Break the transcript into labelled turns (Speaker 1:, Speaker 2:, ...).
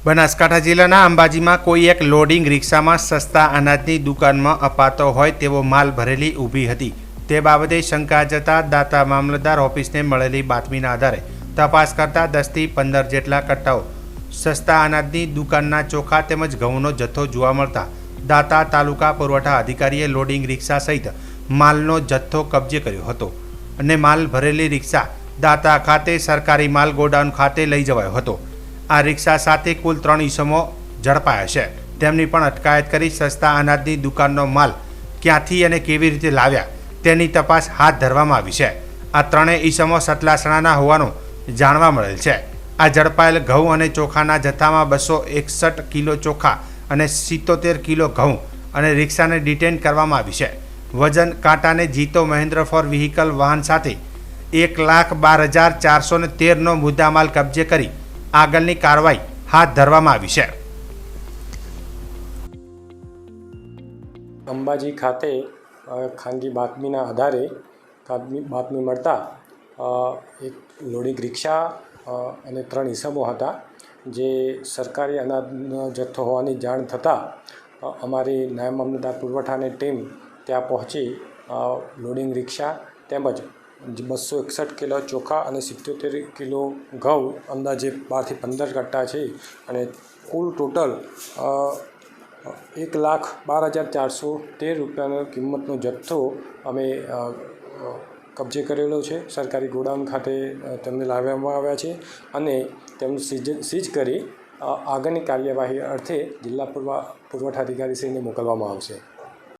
Speaker 1: બનાસકાંઠા જિલ્લાના અંબાજીમાં કોઈ એક લોડિંગ રિક્ષામાં સસ્તા અનાજની દુકાનમાં અપાતો હોય તેવો માલ ભરેલી ઊભી હતી। તે બાબતે શંકા જતા દાતા મામલતદાર ઓફિસને મળેલી બાતમીના આધારે તપાસ કરતા 10 થી 15 જેટલા કટ્ટાઓ સસ્તા અનાજની દુકાનના ચોખા તેમજ ઘઉંનો જથ્થો જોવા મળતા દાતા તાલુકા પુરવઠા અધિકારીએ લોડિંગ રિક્ષા સહિત માલનો જથ્થો કબજે કર્યો હતો અને માલ ભરેલી રિક્ષા દાતા ખાતે સરકારી માલ ગોડાઉન ખાતે લઈ જવાયો હતો। આ રિક્ષા સાથે કુલ 3 ઈસમો ઝડપાયા છે। તેમની પણ અટકાયત કરી સસ્તા અનાજની દુકાનનો માલ ક્યાંથી અને કેવી રીતે લાવ્યા તેની તપાસ હાથ ધરવામાં આવી છે। આ ત્રણેય ઈસમો સતલાસણાના હોવાનું જાણવા મળેલ છે। આ ઝડપાયેલ ઘઉં અને ચોખાના જથ્થામાં 261 કિલો ચોખા અને 77 કિલો ઘઉં અને રિક્ષાને ડિટેન કરવામાં આવી છે। વજન કાંટાને જીતો મહેન્દ્ર ફોર વ્હીકલ વાહન સાથે 1,12,413નો મુદ્દામાલ કબજે કરી આગળની કાર્યવાહી હાથ ધરવામાં આવી છે।
Speaker 2: અંબાજી ખાતે ખાનગી બાતમીના આધારે બાતમી મળતા એક લોડિંગ રિક્ષા અને 3 ઈસમો હતા જે સરકારી અનાજનો જથ્થો હોવાની જાણ થતાં અમારી નાયબ મામલતદાર પુરવઠાની ટીમ ત્યાં પહોંચી લોડિંગ રિક્ષા તેમજ 261 કિલો ચોખા અને 77 કિલો ઘઉં અંદાજે 12 થી 15 કટ્ટા છે અને કુલ ટોટલ 1,12,413 રૂપિયાનો કિંમતનો જથ્થો અમે કબજે કરેલો છે। સરકારી ગોડાઉન ખાતે તેમને લાવવામાં આવ્યા છે અને તેમને સીઝ કરી આગળની કાર્યવાહી અર્થે જિલ્લા પુરવઠા અધિકારીશ્રીને મોકલવામાં આવશે।